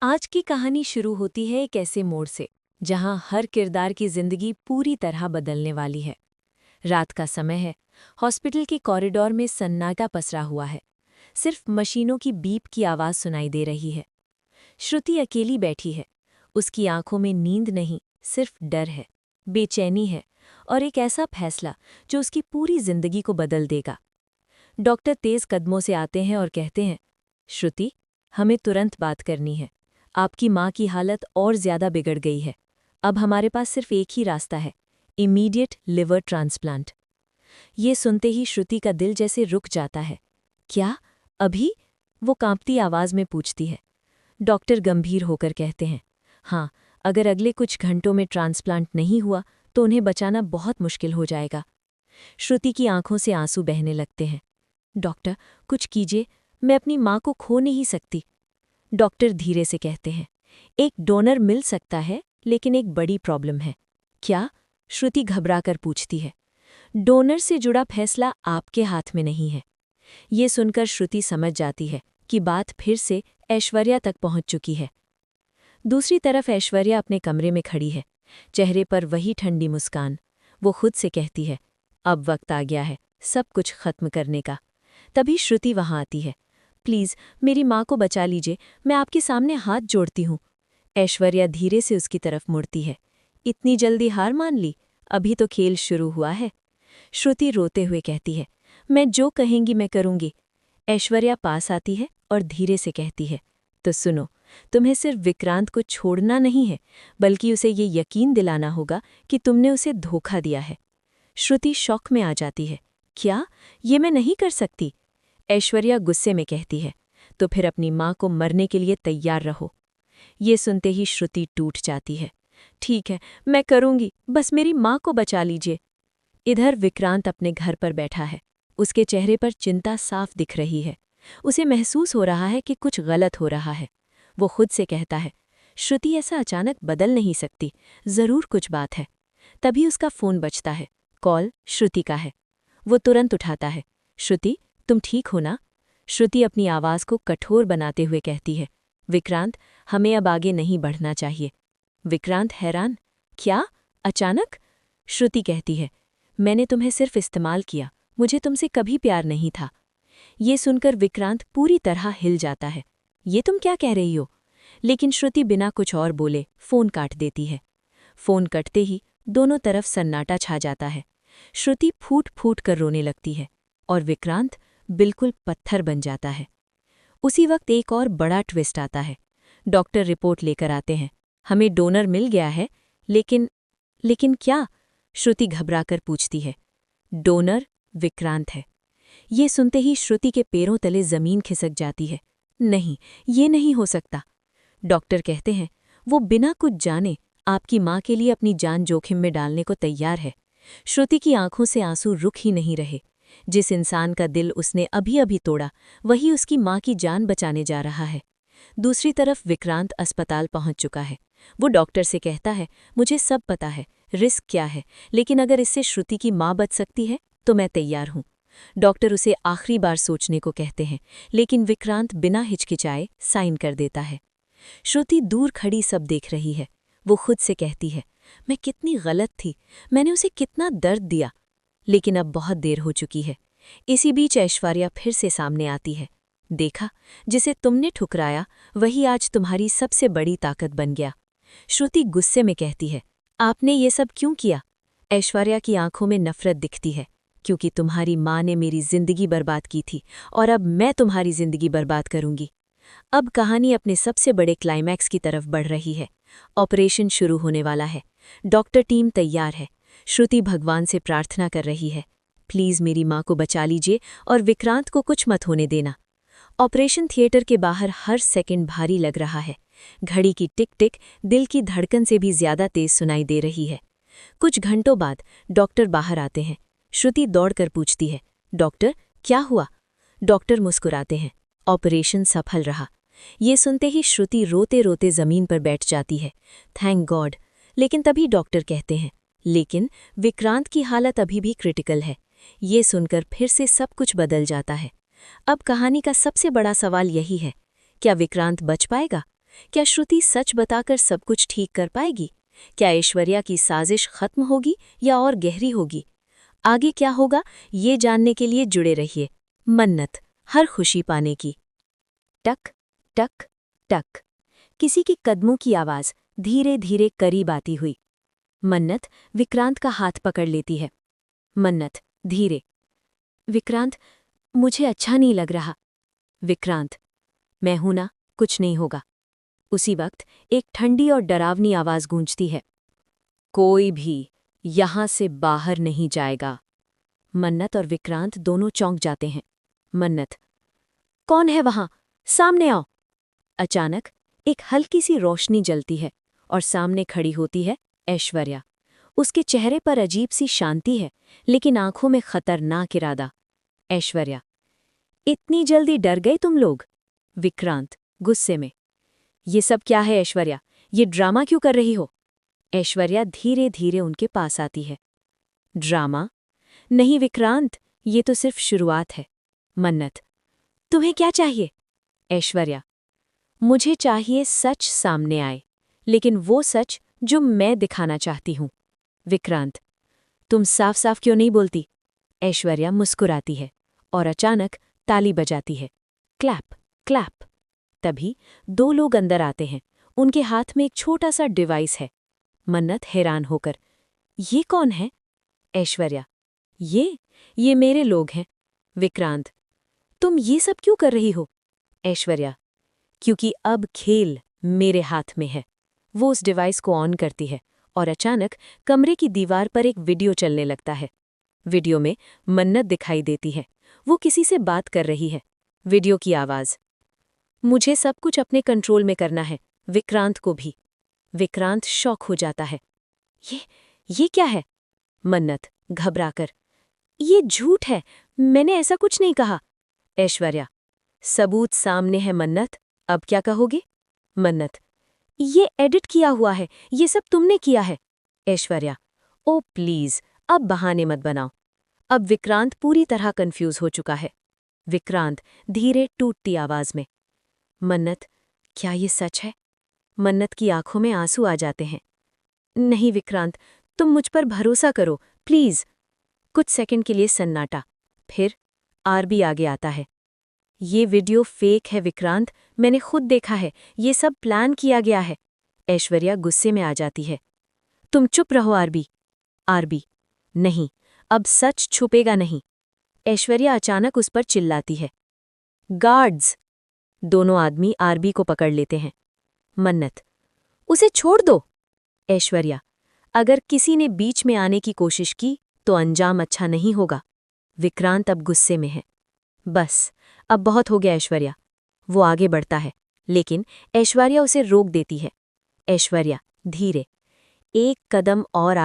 आज की कहानी शुरू होती है एक ऐसे मोड़ से जहां हर किरदार की जिंदगी पूरी तरह बदलने वाली है। रात का समय है। हॉस्पिटल के कॉरिडोर में सन्नाटा पसरा हुआ है। सिर्फ मशीनों की बीप की आवाज सुनाई दे रही है। श्रुति अकेली बैठी है। उसकी आंखों में नींद नहीं, सिर्फ डर है, बेचैनी है और एक ऐसा फैसला जो उसकी पूरी जिंदगी को बदल देगा। डॉक्टर तेज कदमों से आते हैं और कहते हैं, श्रुति, हमें तुरंत बात करनी है। आपकी माँ की हालत और ज्यादा बिगड़ गई है। अब हमारे पास सिर्फ एक ही रास्ता है, इमीडिएट लिवर ट्रांसप्लांट। ये सुनते ही श्रुति का दिल जैसे रुक जाता है। क्या अभी? वो कांपती आवाज में पूछती है। डॉक्टर गंभीर होकर कहते हैं, हाँ, अगर अगले कुछ घंटों में ट्रांसप्लांट नहीं हुआ तो उन्हें बचाना बहुत मुश्किल हो जाएगा। श्रुति की आंखों से आंसू बहने लगते हैं। डॉक्टर, कुछ कीजिए, मैं अपनी माँ को खो नहीं सकती। डॉक्टर धीरे से कहते हैं, एक डोनर मिल सकता है, लेकिन एक बड़ी प्रॉब्लम है। क्या? श्रुति घबराकर पूछती है। डोनर से जुड़ा फैसला आपके हाथ में नहीं है। ये सुनकर श्रुति समझ जाती है कि बात फिर से ऐश्वर्या तक पहुंच चुकी है। दूसरी तरफ ऐश्वर्या अपने कमरे में खड़ी है, चेहरे पर वही ठंडी मुस्कान। वो खुद से कहती है, अब वक्त आ गया है सब कुछ खत्म करने का। तभी श्रुति वहां आती है। प्लीज मेरी माँ को बचा लीजिए, मैं आपके सामने हाथ जोड़ती हूँ। ऐश्वर्या धीरे से उसकी तरफ मुड़ती है। इतनी जल्दी हार मान ली? अभी तो खेल शुरू हुआ है। श्रुति रोते हुए कहती है, मैं जो कहेंगी मैं करूंगी। ऐश्वर्या पास आती है और धीरे से कहती है, तो सुनो, तुम्हें सिर्फ विक्रांत को छोड़ना नहीं है, बल्कि उसे ये यकीन दिलाना होगा कि तुमने उसे धोखा दिया है। श्रुति शॉक में आ जाती है। क्या? ये मैं नहीं कर सकती। ऐश्वर्या गुस्से में कहती है, तो फिर अपनी माँ को मरने के लिए तैयार रहो। ये सुनते ही श्रुति टूट जाती है। ठीक है, मैं करूंगी, बस मेरी माँ को बचा लीजिए। इधर विक्रांत अपने घर पर बैठा है। उसके चेहरे पर चिंता साफ दिख रही है। उसे महसूस हो रहा है कि कुछ गलत हो रहा है। वो खुद से कहता है, श्रुति ऐसा अचानक बदल नहीं सकती, जरूर कुछ बात है। तभी उसका फोन बजता है। कॉल श्रुति का है। वो तुरंत उठाता है। श्रुति, तुम ठीक हो ना? श्रुति अपनी आवाज को कठोर बनाते हुए कहती है, विक्रांत, हमें अब आगे नहीं बढ़ना चाहिए। विक्रांत हैरान, क्या? अचानक? श्रुति कहती है, मैंने तुम्हें सिर्फ इस्तेमाल किया, मुझे तुमसे कभी प्यार नहीं था। ये सुनकर विक्रांत पूरी तरह हिल जाता है। ये तुम क्या कह रही हो? लेकिन श्रुति बिना कुछ और बोले फोन काट देती है। फोन कटते ही दोनों तरफ सन्नाटा छा जाता है। श्रुति फूट फूट कर रोने लगती है और विक्रांत बिल्कुल पत्थर बन जाता है। उसी वक्त एक और बड़ा ट्विस्ट आता है। डॉक्टर रिपोर्ट लेकर आते हैं। हमें डोनर मिल गया है, लेकिन क्या? श्रुति घबराकर पूछती है। डोनर विक्रांत है। ये सुनते ही श्रुति के पैरों तले जमीन खिसक जाती है। नहीं, ये नहीं हो सकता। डॉक्टर कहते हैं, वो बिना कुछ जाने आपकी माँ के लिए अपनी जान जोखिम में डालने को तैयार है। श्रुति की आंखों से आंसू रुक ही नहीं रहे। जिस इंसान का दिल उसने अभी अभी तोड़ा, वही उसकी माँ की जान बचाने जा रहा है। दूसरी तरफ विक्रांत अस्पताल पहुंच चुका है। वो डॉक्टर से कहता है, मुझे सब पता है, रिस्क क्या है, लेकिन अगर इससे श्रुति की माँ बच सकती है तो मैं तैयार हूँ। डॉक्टर उसे आखिरी बार सोचने को कहते हैं, लेकिन विक्रांत बिना हिचकिचाए साइन कर देता है। श्रुति दूर खड़ी सब देख रही है। वो खुद से कहती है, मैं कितनी गलत थी, मैंने उसे कितना दर्द दिया। लेकिन अब बहुत देर हो चुकी है। इसी बीच ऐश्वर्या फिर से सामने आती है। देखा, जिसे तुमने ठुकराया वही आज तुम्हारी सबसे बड़ी ताकत बन गया। श्रुति गुस्से में कहती है, आपने ये सब क्यों किया? ऐश्वर्या की आंखों में नफरत दिखती है, क्योंकि तुम्हारी माँ ने मेरी जिंदगी बर्बाद की थी और अब मैं तुम्हारी जिंदगी बर्बाद करूंगी। अब कहानी अपने सबसे बड़े क्लाइमैक्स की तरफ बढ़ रही है। ऑपरेशन शुरू होने वाला है। डॉक्टर टीम तैयार है। श्रुति भगवान से प्रार्थना कर रही है, प्लीज मेरी माँ को बचा लीजिए और विक्रांत को कुछ मत होने देना। ऑपरेशन थिएटर के बाहर हर सेकंड भारी लग रहा है। घड़ी की टिक टिक दिल की धड़कन से भी ज्यादा तेज सुनाई दे रही है। कुछ घंटों बाद डॉक्टर बाहर आते हैं। श्रुति दौड़कर पूछती है, डॉक्टर, क्या हुआ? डॉक्टर मुस्कुराते हैं, ऑपरेशन सफल रहा। ये सुनते ही श्रुति रोते रोते जमीन पर बैठ जाती है। Thank God. लेकिन तभी डॉक्टर कहते हैं, लेकिन विक्रांत की हालत अभी भी क्रिटिकल है। ये सुनकर फिर से सब कुछ बदल जाता है। अब कहानी का सबसे बड़ा सवाल यही है, क्या विक्रांत बच पाएगा? क्या श्रुति सच बताकर सब कुछ ठीक कर पाएगी? क्या ऐश्वर्या की साजिश खत्म होगी या और गहरी होगी? आगे क्या होगा, ये जानने के लिए जुड़े रहिए। मन्नत, हर खुशी पाने की। टक टक टक, किसी के कदमों की आवाज धीरे धीरे करीब आती हुई। मन्नत विक्रांत का हाथ पकड़ लेती है। मन्नत धीरे, विक्रांत, मुझे अच्छा नहीं लग रहा। विक्रांत, मैं हूं ना, कुछ नहीं होगा। उसी वक्त एक ठंडी और डरावनी आवाज गूंजती है। कोई भी यहां से बाहर नहीं जाएगा। मन्नत और विक्रांत दोनों चौंक जाते हैं। मन्नत, कौन है वहां? सामने आओ। अचानक एक हल्की सी रोशनी जलती है और सामने खड़ी होती है ऐश्वर्या। उसके चेहरे पर अजीब सी शांति है, लेकिन आंखों में खतरनाक इरादा। ऐश्वर्या, इतनी जल्दी डर गए तुम लोग? विक्रांत गुस्से में, ये सब क्या है ऐश्वर्या? ये ड्रामा क्यों कर रही हो? ऐश्वर्या धीरे धीरे उनके पास आती है। ड्रामा? नहीं विक्रांत, ये तो सिर्फ शुरुआत है। मन्नत, तुम्हें क्या चाहिए? ऐश्वर्या, मुझे चाहिए सच सामने आए, लेकिन वो सच जो मैं दिखाना चाहती हूं। विक्रांत, तुम साफ साफ क्यों नहीं बोलती? ऐश्वर्या मुस्कुराती है और अचानक ताली बजाती है। Clap clap. तभी दो लोग अंदर आते हैं। उनके हाथ में एक छोटा सा डिवाइस है। मन्नत हैरान होकर, ये कौन है? ऐश्वर्या, ये मेरे लोग हैं। विक्रांत, तुम ये सब क्यों कर रही हो? ऐश्वर्या, क्योंकि अब खेल मेरे हाथ में है। वो उस डिवाइस को ऑन करती है और अचानक कमरे की दीवार पर एक वीडियो चलने लगता है। वीडियो में मन्नत दिखाई देती है। वो किसी से बात कर रही है। वीडियो की आवाज, मुझे सब कुछ अपने कंट्रोल में करना है, विक्रांत को भी। विक्रांत शॉक हो जाता है। ये क्या है? मन्नत घबराकर, ये झूठ है, मैंने ऐसा कुछ नहीं कहा। ऐश्वर्या, सबूत सामने है मन्नत, अब क्या कहोगे? मन्नत, ये एडिट किया हुआ है, ये सब तुमने किया है। ऐश्वर्या, ओ प्लीज, अब बहाने मत बनाओ। अब विक्रांत पूरी तरह कंफ्यूज हो चुका है। विक्रांत धीरे टूटती आवाज में, मन्नत, क्या ये सच है? मन्नत की आंखों में आंसू आ जाते हैं। नहीं विक्रांत, तुम मुझ पर भरोसा करो, प्लीज। कुछ सेकंड के लिए सन्नाटा, फिर आरबी आगे आता है। ये वीडियो फेक है विक्रांत, मैंने खुद देखा है, ये सब प्लान किया गया है। ऐश्वर्या गुस्से में आ जाती है। तुम चुप रहो आरबी। आरबी, नहीं, अब सच छुपेगा नहीं। ऐश्वर्या अचानक उस पर चिल्लाती है। गार्ड्स! दोनों आदमी आरबी को पकड़ लेते हैं। मन्नत, उसे छोड़ दो। ऐश्वर्या, अगर किसी ने बीच में आने की कोशिश की तो अंजाम अच्छा नहीं होगा। विक्रांत अब गुस्से में है। बस, अब बहुत हो गया ऐश्वर्या। वो आगे बढ़ता है, लेकिन ऐश्वर्या उसे रोक देती है। ऐश्वर्या धीरे एक कदम और आगे